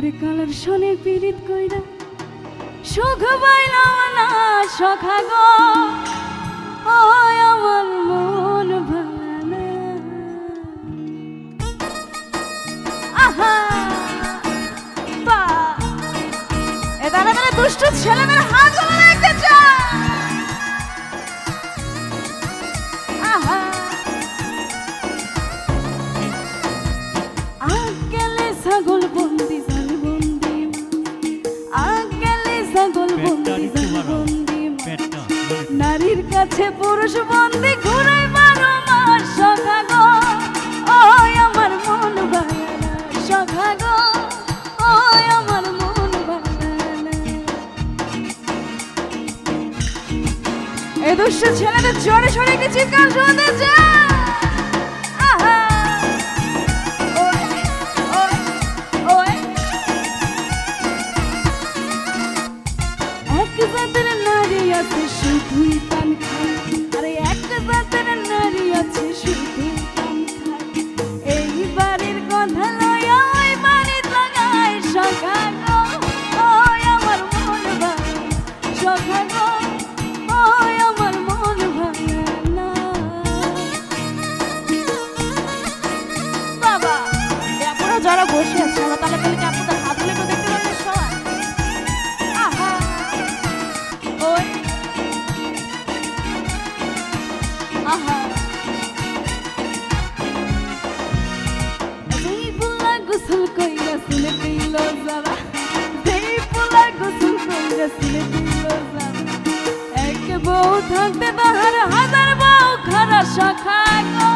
ওরে কালার শোনে পীড়িত কইরা সুখ পাইলাম না সখা গো, ও আমার মন ভাঙা না। আহা বা এ দাঁড়া দাঁড়া দুষ্ট ছেলেমেয়ের হাত ধরে রাখতে চায়। আহা আকেলে ছাগল বন্দি জাল বন্দি, আকেলে ছাগল বন্দি জাল বন্দি, নারীর কাছে পুরুষ বন্দি ঘুরাই 12 মাস সখা গো, ও আমার মন ভাঙা সখা গো, ও আমার মন ভাঙা। এই দুষ্ট ছেলেদের জোরে সোরে একটি চিৎকার শুনতে চায়। শুধুই পান খায়, আরে এক জাতের নারী আছে শুধুই পান খায়, এই বাড়ির কথা লইয়া ওই বাড়ি লাগায় সখা গো, ও আমার মন ভাঙা সখা গো, ও আমার মন ভাঙা না। বাবা আপনারা যারা বসে আছে আমরা তাহলে কালকে আপনাদের হাত ধরে দেখতে পারেন সবাই। আহা ওই আহা যেই পোলা গোসল কইরা শুনে দিল যারা, যেই পোলা গোসল কইরা শুনে দিল যারা, এক বউ থাকতে তাহার হাজার বউ খারা সখা গো,